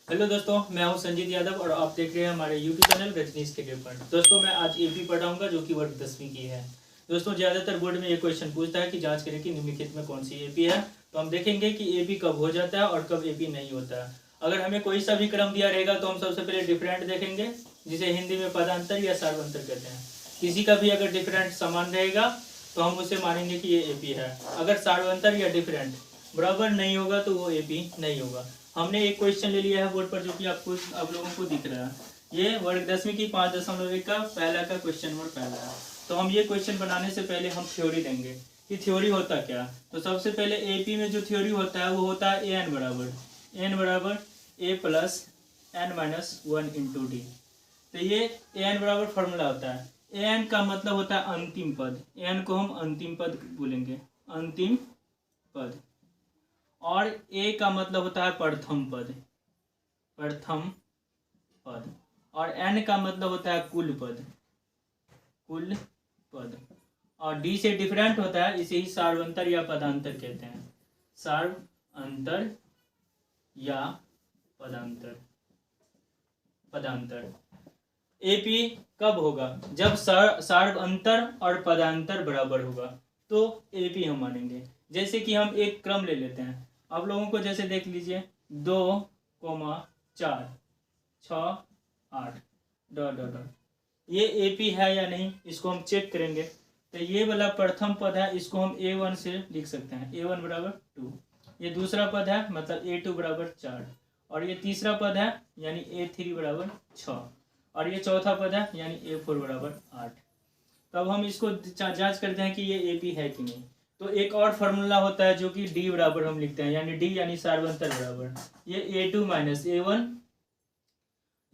Hello दोस्तों, मैं हूं संजीत यादव और आप देख रहे हैं हमारे यूट्यूब चैनल रजनीश के पेपर। दोस्तों मैं आज एपी पढ़ाऊंगा जो कि वर्ग 10वीं की है। दोस्तों ज़्यादातर बोर्ड में ये क्वेश्चन पूछता है कि जांच करें कि निम्नलिखित में कौन सी एपी है। तो हम देखेंगे कि एपी कब हो जाता है और कब एपी नहीं होता है। अगर हमें कोई सा भी क्रम दिया रहेगा तो हम सबसे पहले डिफरेंट देखेंगे, जिसे हिंदी में पदांतर या सार्वंतर कहते हैं। किसी का भी अगर डिफरेंट समान रहेगा तो हम उसे मानेंगे कि ये एपी है। अगर सार्वंतर या डिफरेंट बराबर नहीं होगा तो वो एपी नहीं होगा। हमने एक क्वेश्चन ले लिया है बोर्ड पर जो कि आप लोगों को दिख रहा है। ये वर्ग 10वीं की 5.1 का पहला का क्वेश्चन नंबर पहला है। तो हम ये क्वेश्चन बनाने से पहले हम थ्योरी देंगे कि थ्योरी होता क्या। तो सबसे पहले एपी में जो थ्योरी होता है वो होता है एन बराबर A plus N minus 1 into D. तो ये एन बराबर फॉर्मूला होता है। एन का मतलब होता है अंतिम पद। एन को हम अंतिम पद बोलेंगे, अंतिम पद। और ए का मतलब होता है प्रथम पद, और एन का मतलब होता है कुल पद। और डी से डिफरेंट होता है, इसे ही सार्वंतर या पदांतर कहते हैं। सार्वंतर या पदांतर। एपी कब होगा? जब सार्वंतर और पदांतर बराबर होगा तो एपी हम मानेंगे। जैसे कि हम एक क्रम ले लेते हैं, आप लोगों को जैसे देख लीजिए 2, 4, 6, 8 डॉट डॉट डॉट। ये एपी है या नहीं इसको हम चेक करेंगे। तो ये वाला प्रथम पद है, इसको हम A1 से लिख सकते हैं, A1 बराबर 2। ये दूसरा पद है मतलब A2 बराबर 4। और ये तीसरा पद है यानी A3 बराबर 6। और ये चौथा पद है यानी A4 बराबर 8। तब हम इसको जांच करते हैं कि ये एपी है कि नहीं। तो एक और फार्मूला होता है जो कि डी बराबर हम लिखते हैं, यानी डी यानी सार्वंतर बराबर ये A2 माइनस A1,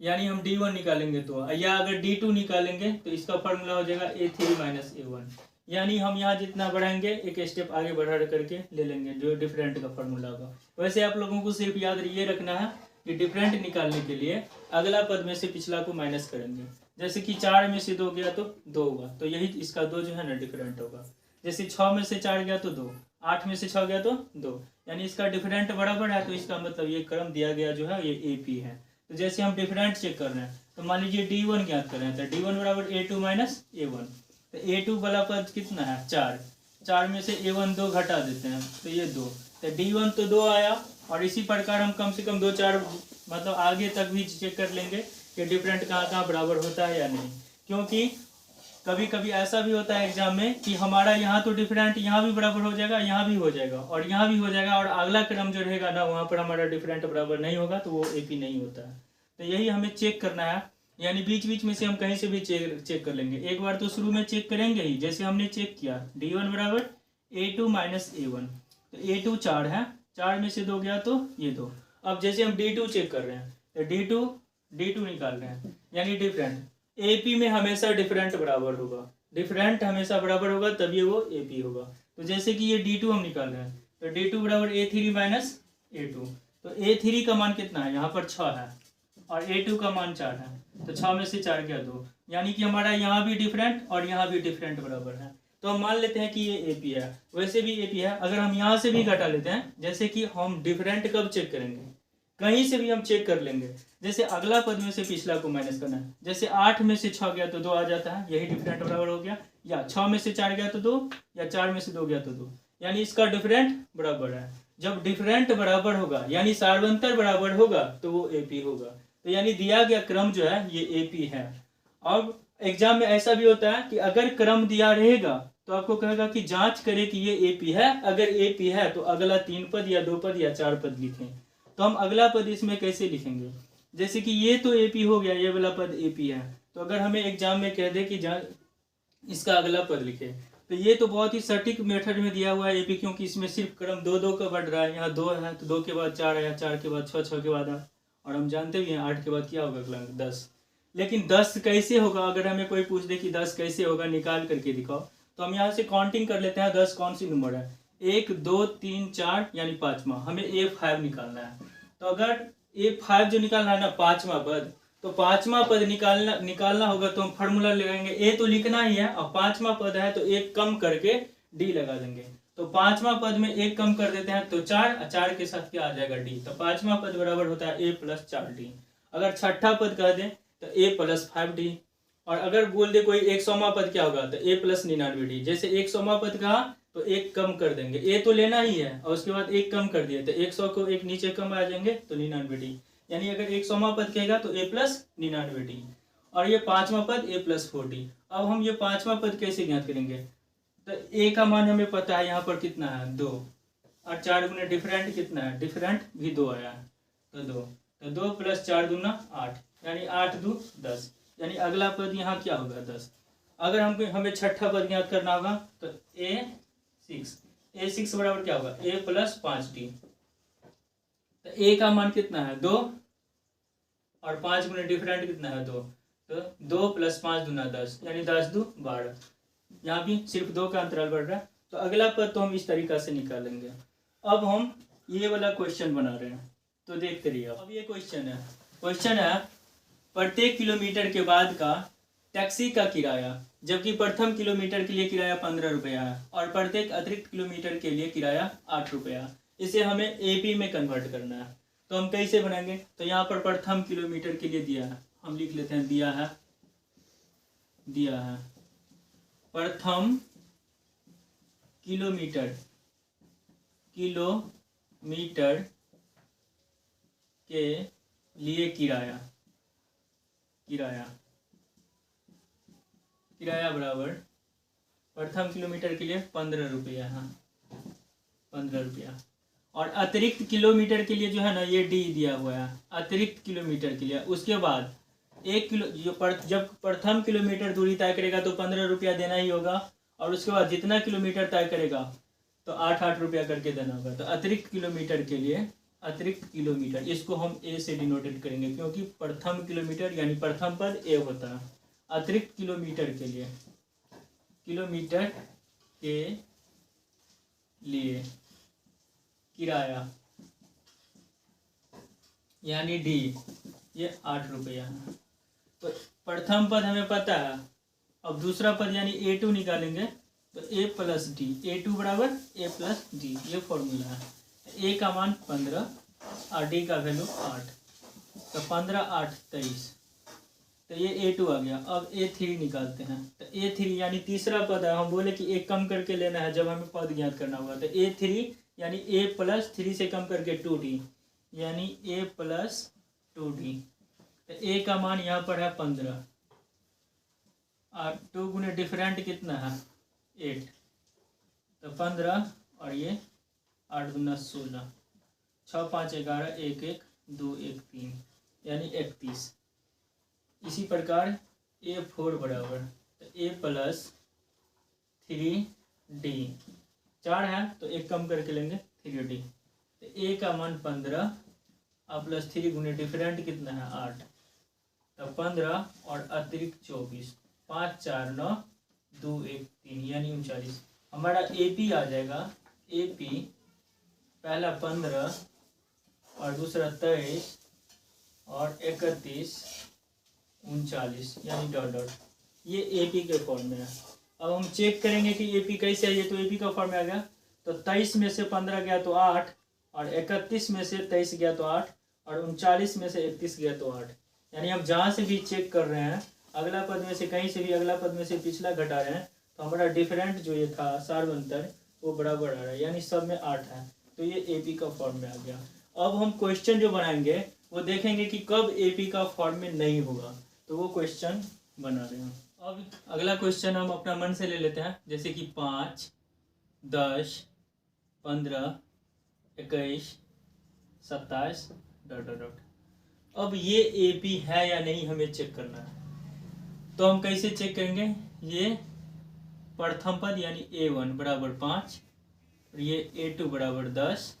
यानी हम D1 निकालेंगे तो, या अगर D2 निकालेंगे तो इसका फार्मूला हो जाएगा A3 माइनस A1। यानी हम यहाँ जितना बढ़ाएंगे एक स्टेप आगे बढ़ा करके ले लेंगे जो डिफरेंट का फार्मूला होगा। वैसे आप लोगों को सिर्फ याद ये रखना है कि डिफरेंट निकालने के लिए अगला पद में से पिछला को माइनस करेंगे। जैसे कि 4 में से 2 गया तो 2 होगा, तो यही इसका 2 जो है ना डिफरेंट होगा। जैसे 6 में से 4 गया तो 2, 8 में से 6 गया तो 2, यानी इसका डिफरेंट बराबर है। तो इसका मतलब ये क्रम दिया गया जो है ये एपी है। तो जैसे हम डिफरेंट चेक कर रहे हैं तो मान लीजिए D1 ज्ञात कर रहे हैं, तो D1 बराबर A2 माइनस A1। तो A2 वाला पद कितना है 4, 4 में से A1 2 घटा देते हैं तो ये 2, तो D1 तो 2 आया। और इसी प्रकार हम कम से कम 2-4 मतलब आगे तक भी चेक कर लेंगे कि डिफरेंट कहाँ कहाँ बराबर होता है या नहीं। क्योंकि कभी कभी ऐसा भी होता है एग्जाम में कि हमारा यहाँ तो डिफरेंट यहाँ भी बराबर हो जाएगा, यहाँ भी हो जाएगा और यहाँ भी हो जाएगा, और अगला क्रम जो रहेगा ना वहाँ पर हमारा डिफरेंट बराबर नहीं होगा तो वो एपी नहीं होता है। तो यही हमें चेक करना है, यानी बीच बीच में से हम कहीं से भी चेक कर लेंगे। एक बार तो शुरू में चेक करेंगे ही, जैसे हमने चेक किया D1 बराबर A2 माइनस A1। तो A2 4 है, 4 में से 2 गया तो ये 2। अब जैसे हम D2 चेक कर रहे हैं तो D2 निकाल रहे हैं, यानी डिफरेंट। एपी में हमेशा डिफरेंट बराबर होगा, डिफरेंट हमेशा बराबर होगा तभी वो एपी होगा। तो जैसे कि ये D2 हम निकाल रहे हैं तो D2 बराबर A3 माइनस A2। तो A3 का मान कितना है, यहाँ पर 6 है और A2 का मान 4 है, तो 6 में से 4 गया 2, यानी कि हमारा यहाँ भी डिफरेंट और यहाँ भी डिफरेंट बराबर है। तो हम मान लेते हैं कि ये एपी है। वैसे भी एपी है। अगर हम यहाँ से भी घटा लेते हैं, जैसे कि हम डिफरेंट कब चेक करेंगे, कहीं से भी हम चेक कर लेंगे। जैसे अगला पद में से पिछला को माइनस करना है, जैसे 8 में से 6 गया तो 2 आ जाता है, यही डिफरेंट बराबर हो गया। या 6 में से 4 गया तो 2, या 4 में से 2 गया तो 2, यानी इसका डिफरेंट बराबर है। जब डिफरेंट बराबर होगा यानी सार्वंतर बराबर होगा तो वो एपी होगा। तो यानी दिया गया क्रम जो है ये एपी है। अब एग्जाम में ऐसा भी होता है कि अगर क्रम दिया रहेगा तो आपको कहेगा कि जांच करें कि ये एपी है। अगर एपी है तो अगला 3 पद या 2 पद या 4 पद लिखें। तो हम अगला पद इसमें कैसे लिखेंगे, जैसे कि ये तो एपी हो गया, ये वाला पद एपी है। तो अगर हमें एग्जाम में कह दे कि इसका अगला पद लिखे, तो ये तो बहुत ही सटीक मेथड में दिया हुआ है एपी, क्योंकि इसमें सिर्फ क्रम 2-2 का बढ़ रहा है। यहाँ 2 है तो 2 के बाद 4 आया, 4 के बाद 6, 6 के बाद 8, और हम जानते भी हैं 8 के बाद क्या होगा अगला 10। लेकिन 10 कैसे होगा, अगर हमें कोई पूछ दे कि 10 कैसे होगा निकाल करके दिखाओ, तो हम यहाँ से काउंटिंग कर लेते हैं 10 कौन सी नंबर है, 1 2 3 4 यानी 5वां। हमें A5 निकालना है। तो अगर A5 जो निकालना है ना 5वां पद, तो 5वां पद निकालना होगा तो हम फार्मूला लगाएंगे। ए तो लिखना ही है और 5वां पद है तो एक कम करके डी लगा देंगे। तो पांचवा पद में एक कम कर देते हैं तो 4, 4 के साथ क्या आ जाएगा डी। तो पांचवा पद बराबर होता है a + 4d। अगर छठा पद कह दें तो a + 5d। और अगर बोल दे कोई 100वां पद क्या होगा तो a + 99d। जैसे 100वां पद कहा तो एक कम कर देंगे, ए तो लेना ही है और उसके बाद एक कम कर दिए तो 100 को एक नीचे कम आ जाएंगे तो 99d। यानी अगर 100वां पद कहेगा तो a + 99d। और ये पांचवा पद a + 4d। अब हम ये पांचवा पद कैसे ज्ञात करेंगे, तो a का मान हमें पता है यहाँ पर कितना है 2, और 4 गुने डिफरेंट कितना है, डिफरेंट भी 2 आया है तो 2, तो 2 + 4 दूना 8, यानी 8 2 10। यानी अगला पद यहाँ क्या होगा 10। अगर हमें छठा पद ज्ञात करना होगा तो a6 बराबर क्या होगा a + 5d। तो a का मान कितना है 2 और 5 गुने डिफरेंट कितना है 2, तो 2 + 5 दूना 10, यानी 10 2 12। यहाँ भी सिर्फ 2 का अंतराल बढ़ रहा है। तो अगला पद तो हम इस तरीका से निकालेंगे। अब हम ये वाला क्वेश्चन बना रहे हैं तो देखते रहिए। अब ये क्वेश्चन है प्रत्येक किलोमीटर के बाद का टैक्सी का किराया, जबकि प्रथम किलोमीटर के लिए किराया 15 रुपया है और प्रत्येक अतिरिक्त किलोमीटर के लिए किराया 8 रुपया। इसे हमें एपी में कन्वर्ट करना है। तो हम कैसे बनाएंगे, तो यहाँ पर प्रथम किलोमीटर के लिए दिया है, हम लिख लेते हैं दिया है प्रथम किलोमीटर के लिए किराया बराबर प्रथम किलोमीटर के लिए 15 रुपया है, 15 रुपया। और अतिरिक्त किलोमीटर के लिए जो है ना ये डी दिया हुआ है, अतिरिक्त किलोमीटर के लिए। उसके बाद जब प्रथम किलोमीटर दूरी तय करेगा तो 15 रुपया देना ही होगा, और उसके बाद जितना किलोमीटर तय करेगा तो 8 रुपया करके देना होगा। तो अतिरिक्त किलोमीटर इसको हम ए से डिनोटेट करेंगे, क्योंकि प्रथम किलोमीटर यानी प्रथम पद ए होता है। अतिरिक्त किलोमीटर के लिए किराया यानी डी, ये 8 रुपया है। तो प्रथम पद हमें पता है। अब दूसरा पद यानी a2 निकालेंगे तो a + d, a2 बराबर a + d, ये फॉर्मूला है। a का मान 15 और d का वैल्यू 8, तो 15 8 23, तो ये a2 आ गया। अब a3 निकालते हैं तो a3 यानी तीसरा पद है, हम बोले कि एक कम करके लेना है जब हमें पद ज्ञात करना होगा। तो a3 यानी a + 3 से कम करके 2d, यानी a + 2d। तो a का मान यहाँ पर है 15 और 2 गुने डिफरेंट कितना है 8, तो 15 और ये 8 दूना 16, 6 5 11 1 1 2 1 3, यानी 31। इसी प्रकार a4 बराबर तो a + 3d, 4 है तो एक कम करके लेंगे 3d। तो a का मान 15 और +3 गुने डिफरेंट कितना है 8, तो 15 और अतिरिक्त 24, 5 4 9 2 1 3, यानी 39। हमारा AP आ जाएगा, AP पहला 15 और दूसरा 23 और 31 39, यानी डॉट डॉट, ये AP के फॉर्म में है। अब हम चेक करेंगे कि AP कैसे है। ये तो AP का फॉर्म में आ गया, तो 23 में से 15 गया तो 8, और 31 में से 23 गया तो 8, और 39 में से 31 गया तो 8। यानी हम जहाँ से भी चेक कर रहे हैं, अगला पद में से कहीं से भी अगला पद में से पिछला घटा रहे हैं, तो हमारा डिफरेंट जो ये था सार्व अंतर वो बराबर आ रहा है, यानी सब में 8 है। तो ये AP का फॉर्म में आ गया। अब हम क्वेश्चन जो बनाएंगे वो देखेंगे कि कब AP का फॉर्म में नहीं होगा, तो वो क्वेश्चन बना रहे हैं। अब अगला क्वेश्चन हम अपना मन से ले लेते हैं, जैसे कि 5 10 15 21 27 डॉट डॉट डॉट। अब ये AP है या नहीं हमें चेक करना है। तो हम कैसे चेक करेंगे, ये प्रथम पद यानी A1 बराबर 5, और ये A2 बराबर 10,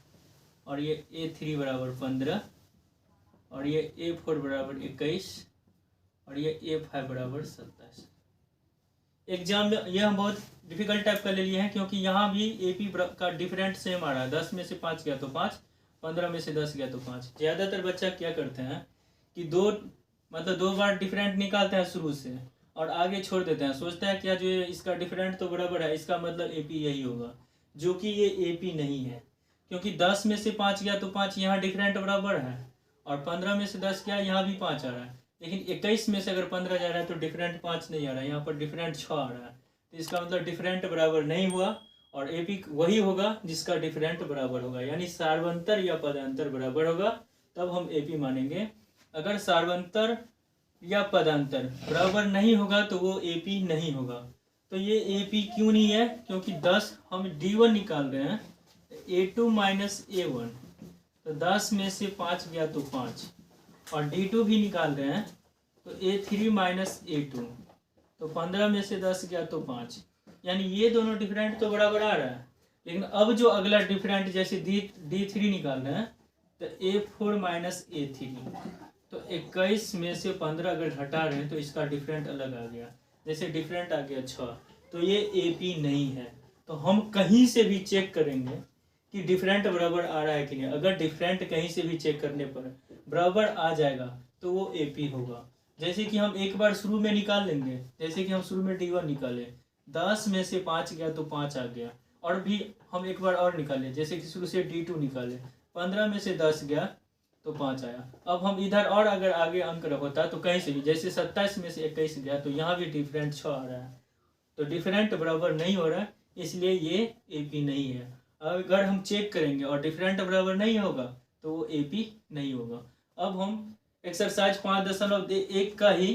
और ये A3 बराबर 15, और ये A4 बराबर 21, और ये A5 बराबर 27। एग्जाम में ये हम बहुत डिफिकल्ट टाइप का ले लिए हैं, क्योंकि यहाँ भी AP का डिफरेंट सेम आ रहा है। 10 में से 5 गया तो 5, 15 में से 10 गया तो 5। ज़्यादातर बच्चा क्या करते हैं कि दो बार डिफरेंट निकालते हैं शुरू से और आगे छोड़ देते हैं, सोचता है क्या जो इसका डिफरेंट तो बराबर है, इसका मतलब AP यही होगा। जो कि ये AP नहीं है, क्योंकि 10 में से 5 गया तो 5 यहाँ डिफरेंट बराबर है, और 15 में से 10 गया यहाँ भी 5 आ रहा है, लेकिन 21 में से अगर 15 जा रहा है तो डिफरेंट 5 नहीं आ रहा है, यहाँ पर डिफरेंट 6 आ रहा है। तो इसका मतलब डिफरेंट बराबर नहीं हुआ, और AP वही होगा जिसका डिफरेंट बराबर होगा, यानी सार्वंतर या पदांतर बराबर होगा, तब हम AP मानेंगे। अगर सार्वंतर या पदांतर बराबर नहीं होगा तो वो AP नहीं होगा। तो ये AP क्यों नहीं है, क्योंकि 10 हम D1 निकाल रहे हैं, A2 माइनस A1, तो 10 में से 5 गया तो 5, और D2 भी निकाल रहे हैं तो A3 माइनस A2, तो 15 में से 10 गया तो 5, यानी ये दोनों डिफरेंट तो बराबर आ रहा है। लेकिन अब जो अगला डिफरेंट जैसे D3 निकाल रहे हैं तो A4 माइनस A3, तो 21 में से 15 अगर घटा रहे हैं तो इसका डिफरेंट अलग आ गया, जैसे डिफरेंट आ गया 6, तो ये AP नहीं है। तो हम कहीं से भी चेक करेंगे कि डिफरेंट बराबर आ रहा है कि नहीं, अगर डिफरेंट कहीं से भी चेक करने पर बराबर आ जाएगा तो वो AP होगा। जैसे कि हम एक बार शुरू में निकाल लेंगे, जैसे कि हम शुरू में D1 निकाले, 10 में से 5 गया तो 5 आ गया, और भी हम एक बार और निकाले, जैसे कि शुरू से D2 निकाले, 15 में से 10 गया तो 5 आया। अब हम इधर और अगर आगे अंक होता तो कहीं से भी, जैसे 27 में से 21 गया तो यहाँ भी डिफरेंट 6 आ रहा है, तो डिफरेंट बराबर नहीं हो रहा है, इसलिए ये AP नहीं है। अगर हम चेक करेंगे और डिफरेंट बराबर नहीं होगा तो वो AP नहीं होगा। अब हम एक्सरसाइज 5.1 का ही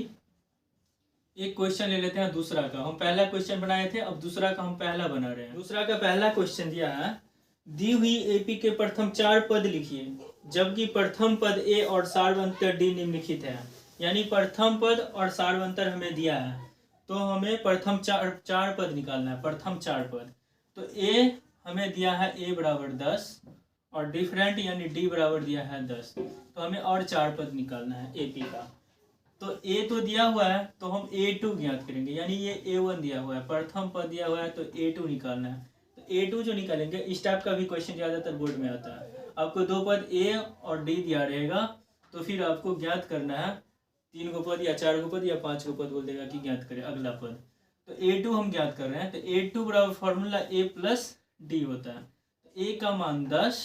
एक क्वेश्चन ले लेते हैं दूसरा का। हम पहला क्वेश्चन बनाए थे, अब दूसरा का हम पहला बना रहे हैं। दूसरा का पहला क्वेश्चन दिया है, दी हुई AP के प्रथम 4 पद लिखिए, जबकि प्रथम पद A और सार्वंतर D निम्नलिखित है। यानी प्रथम पद और सार्वंतर हमें दिया है, तो हमें प्रथम चार पद निकालना है, प्रथम 4 पद। तो A हमें दिया है A बराबर 10, और डिफरेंट यानी D बराबर दिया है 10, तो हमें और 4 पद निकालना है AP का। तो A तो दिया हुआ है तो हम A2 ज्ञात करेंगे, यानी ये A1 दिया हुआ है, प्रथम पद दिया हुआ है तो A2 निकालना है। तो A2 जो निकालेंगे, इस टाइप का भी क्वेश्चन ज़्यादातर बोर्ड में आता है, आपको 2 पद A और D दिया रहेगा, तो फिर आपको ज्ञात करना है 3 गो पद या 4 गो पद या 5 गो पद बोल देगा कि ज्ञात करें अगला पद। तो A2 हम ज्ञात कर रहे हैं, तो A2 बराबर फॉर्मूला A प्लस D होता है। तो A का मान 10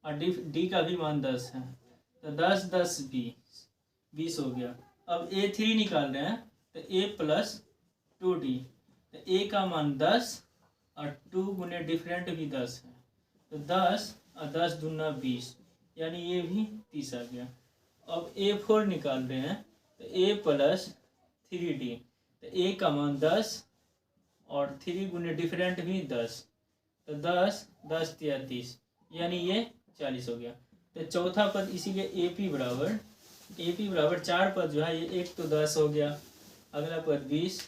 और D का भी मान 10 है, तो 10 10 20 हो गया। अब A3 निकाल रहे हैं, तो A प्लस 2D, तो A का मान 10 और 2 गुने डिफरेंट भी 10 है, तो 10 और 10 दूना 20, यानी ये भी 30 आ गया। अब A4 निकाल रहे हैं, तो A प्लस 3D, तो A का मान 10 और 3 गुने डिफरेंट भी 10, तो 10 10 या 30, यानी ये 40 हो गया। तो चौथा पद इसीलिए AP बराबर 4 पद जो है, ये एक तो 10 हो गया, अगला पद 20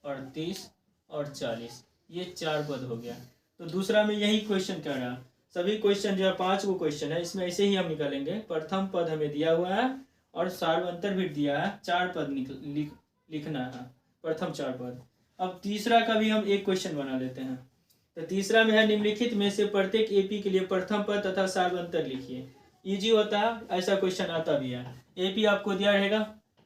और 30 और 40, ये 4 पद हो गया। तो दूसरा में यही क्वेश्चन कर रहा है, सभी क्वेश्चन जो है 5 गो क्वेश्चन है, इसमें ऐसे ही हम निकालेंगे। प्रथम पद हमें दिया हुआ है और सार्वंतर भी दिया है, 4 पद लिखना है, प्रथम 4 पद। अब तीसरा का भी हम एक क्वेश्चन बना लेते हैं। तो तीसरा में है, निम्नलिखित में से प्रत्येक AP के लिए प्रथम पद तथा सार्वंतर लिखिए। इजी होता है, ऐसा क्वेश्चन आता भी है। AP आपको दिया रहेगा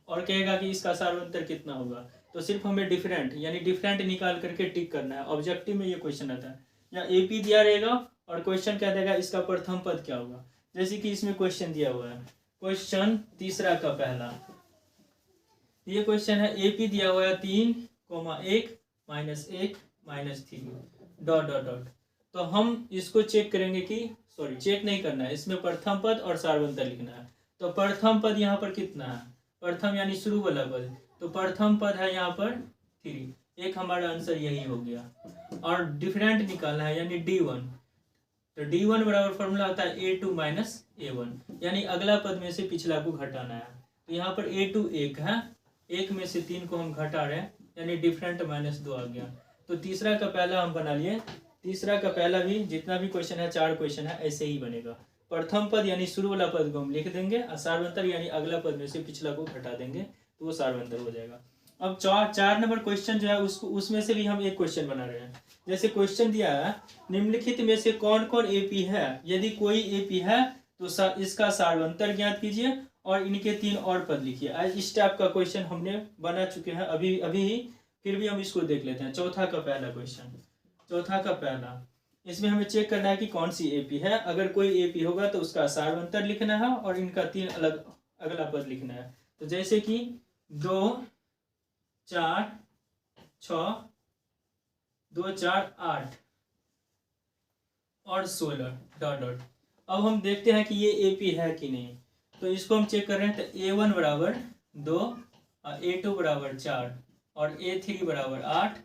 और कहेगा कि इसका सार्वंतर कितना होगा, तो सिर्फ हमें डिफरेंट यानी डिफरेंट निकाल करके टिक करना है। ऑब्जेक्टिव में ये क्वेश्चन आता है, या AP दिया रहेगा और क्वेश्चन कह देगा इसका प्रथम पद क्या होगा। जैसे कि इसमें क्वेश्चन दिया हुआ है, क्वेश्चन तीसरा का पहला, ये क्वेश्चन है, AP दिया हुआ है 3, 1 -1 -3 ... तो हम इसको चेक करेंगे कि चेक नहीं करना है, इसमें प्रथम पद और सार्वंतर लिखना है। तो प्रथम पद यहाँ पर कितना है, प्रथम यानी शुरू वाला पद, तो प्रथम पद है यहाँ पर 3, एक हमारा आंसर यही हो गया। और डिफरेंट निकालना है यानी D1, तो D1 बराबर फॉर्मूला होता है A2 - A1, यानी अगला पद में से पिछला को घटाना है। तो यहाँ पर A2 1 है, 1 में से 3 को हम घटा रहे हैं, यानी डिफरेंट -2 आ गया। तो तीसरा का पहला हम बना लिए। तीसरा का पहला भी जितना भी क्वेश्चन है, 4 क्वेश्चन है, ऐसे ही बनेगा। प्रथम पद यानी शुरू वाला पद को हम लिख देंगे, और सार्वंतर यानी अगला पद में से पिछला को घटा देंगे, तो वो सार्वंतर हो जाएगा। अब 4 नंबर क्वेश्चन जो है उसमें से भी हम एक क्वेश्चन बना रहे हैं। जैसे क्वेश्चन दिया है, निम्नलिखित में से कौन कौन AP है, यदि कोई AP है तो इसका सार्वंतर ज्ञात कीजिए और इनके 3 और पद लिखिए। आज इस टाइप का क्वेश्चन हमने बना चुके हैं अभी ही, फिर भी हम इसको देख लेते हैं। चौथा का पहला क्वेश्चन, चौथा का पहला, इसमें हमें चेक करना है कि कौन सी एपी है। अगर कोई एपी होगा तो उसका सार्वंतर लिखना है और इनका 3 अलग अगला पद लिखना है। तो जैसे कि 2 4 6 2 4 8 और 16 डॉट डॉट। अब हम देखते हैं कि ये एपी है कि नहीं। तो इसको हम चेक कर रहे हैं। तो A1 बराबर 2 और A2 बराबर 4 और A3 बराबर 8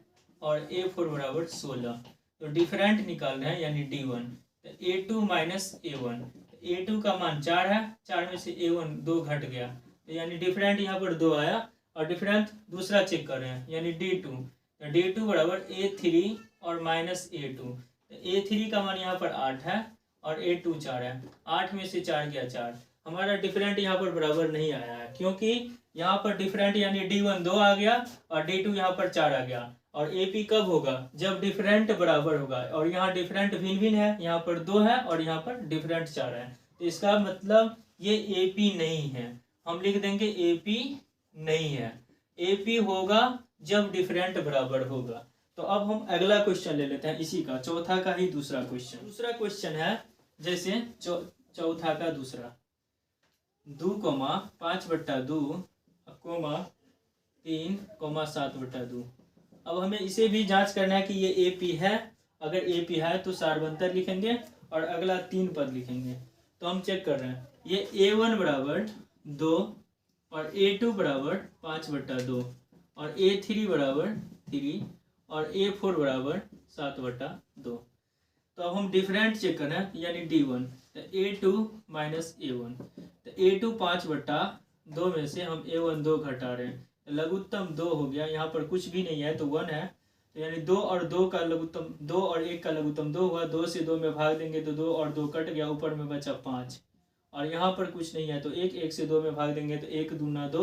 और A4 बराबर 16। तो डिफरेंट निकाल रहे हैं यानी D1। तो A2 माइनस A1, A2 का मान 4 है, 4 में से A1 2 घट गया, तो यानी डिफरेंट यहाँ पर 2 आया। और डिफरेंट दूसरा चेक कर रहे हैं यानी D2। तो D2 बराबर A3 और माइनस A2। तो A3 का मान यहाँ पर 8 है और A2 4 है, 8 में से 4 गया 4। हमारा डिफरेंट यहाँ पर बराबर नहीं आया है क्योंकि यहाँ पर डिफरेंट यानी D1 2 आ गया और D2 यहाँ पर 4 आ गया। और AP कब होगा? जब डिफरेंट बराबर होगा। और यहाँ डिफरेंट भिन्न भिन्न है, यहाँ पर 2 है और यहाँ पर डिफरेंट 4 है। तो इसका मतलब ये AP नहीं है। हम लिख देंगे AP नहीं है। AP होगा जब डिफरेंट बराबर होगा। तो अब हम अगला क्वेश्चन ले लेते हैं इसी का, चौथा का ही दूसरा क्वेश्चन। दूसरा क्वेश्चन है जैसे चौथा का दूसरा 2,5/2 3,7/2। अब हमें इसे भी जांच करना है कि ये AP है। अगर AP है तो सार्वंतर लिखेंगे और अगला 3 पद लिखेंगे। तो हम चेक कर रहे हैं। ये A1 बराबर 2 और A2 बराबर 5/2 और A3 बराबर 3 और A4 बराबर 7/2। तो अब हम डिफरेंट चेक कर रहे हैं यानी D1। तो A2 माइनस A1। तो A2 5/2 में से हम A1 2 घटा रहे हैं, तो लघुत्तम 2 हो गया। यहाँ पर कुछ भी नहीं है तो 1 है। तो यानी 2 और 2 का लघुत्तम 2 और 1 का लघुत्तम 2 हुआ। 2 से 2 में भाग देंगे तो 2 और 2 कट गया, ऊपर में बचा 5। और यहाँ पर कुछ नहीं है तो 1 से 2 में भाग देंगे तो 1 दूना 2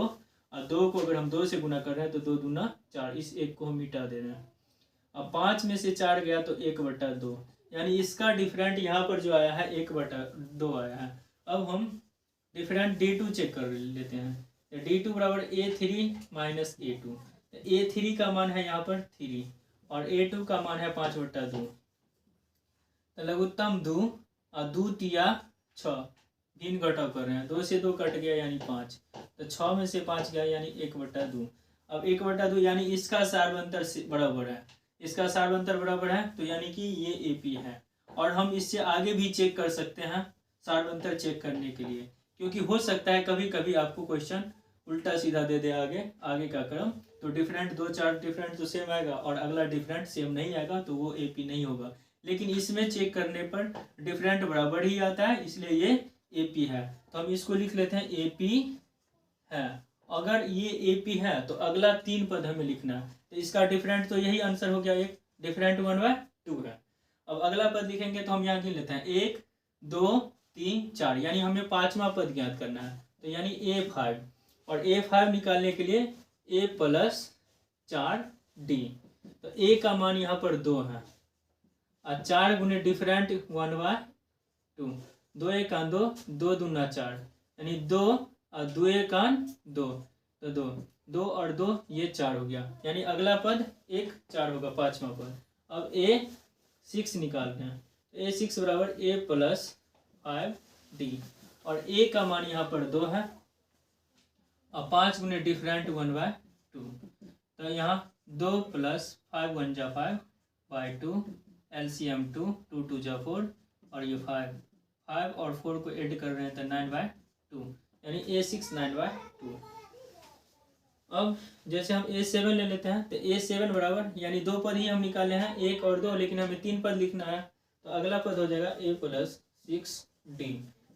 और 2 को अगर हम 2 से गुना कर रहे हैं तो 2 दूना 4। इस 1 को हम मिटा दे रहे हैं। अब 5 में से 4 गया तो 1/2, यानी इसका डिफरेंट यहाँ पर जो आया है 1/2 आया है। अब हम डिफरेंट D2 चेक कर लेते हैं। तो D2 बराबर A3 माइनस A2। तो A3 का मान है यहाँ पर 3 और A2 का मान है 5/2। तो लघुत्तम 2 और 2 तिया 6, भिन्न घटाव कर रहे हैं। 2 से 2 कट गया यानी 5। तो 6 में से 5 गया यानी 1/2। अब 1/2 यानी इसका सार्वंतर बराबर है, इसका सार्वंतर बराबर है, तो यानी कि ये AP है। और हम इससे आगे भी चेक कर सकते हैं सार्वंतर चेक करने के लिए, क्योंकि हो सकता है कभी कभी आपको क्वेश्चन उल्टा सीधा दे दे आगे का क्रम। तो डिफरेंट 2 4 डिफरेंट तो सेम आएगा और अगला डिफरेंट सेम नहीं आएगा तो वो AP नहीं होगा। लेकिन इसमें चेक करने पर डिफरेंट बराबर ही आता है, इसलिए ये AP है। तो हम इसको लिख लेते हैं AP है। अगर ये AP है तो अगला 3 पद हमें लिखना है। तो इसका डिफरेंट तो यही आंसर हो गया, एक डिफरेंट 1/2 है। अब अगला पद लिखेंगे तो हम यहाँ गिन लेते हैं 1 2 3 4, यानी हमें 5वां पद ज्ञात करना है। तो यानी A5, और A5 निकालने के लिए A + 4D। तो A का मान यहाँ पर 2 है और 4 गुने डिफरेंट 1/2। 2 1 2, 2 दूना 4, यानी 2 और 2 1 2, तो 2 2 और 2 ये 4 हो गया। यानी अगला पद 1 4 होगा, 5वां पद। अब A6 निकालते हैं। A6 बराबर A + 5D और A का मान यहाँ पर 2 है और 5 गुने डिफरेंट 1/2। तो यहाँ 2 + 5 1 जा 5/2, LCM 2 2 2 जा 4 और ये 5 और 4 को ऐड कर रहे हैं तो 9/2, यानी A6 9/2। अब जैसे हम A7 ले लेते हैं। तो A7 बराबर, यानी 2 पद ही हम निकाले हैं 1 और 2, लेकिन हमें 3 पद लिखना है। तो अगला पद हो जाएगा A + 6D।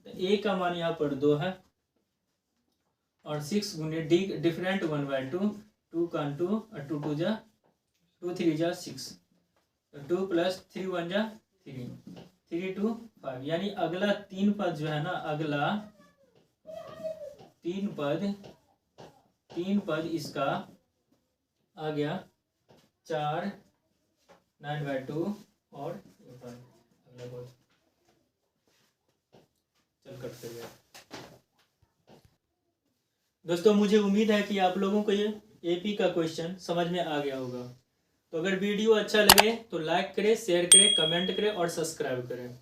तो A का मान यहाँ पर 2 है और 6 गुने D डिफरेंट 1/2, 2 का 2 और 2 2 जा 2 3 जा 6, तो 2 + 3 1 जा 3, 3 2 5, यानी अगला 3 पद जो है ना, अगला 3 पद इसका आ गया 4 9/2 और 5। अगला पद चल कट कर गया। दोस्तों मुझे उम्मीद है कि आप लोगों को ये AP का क्वेश्चन समझ में आ गया होगा। तो अगर वीडियो अच्छा लगे तो लाइक करें, शेयर करें, कमेंट करें और सब्सक्राइब करें।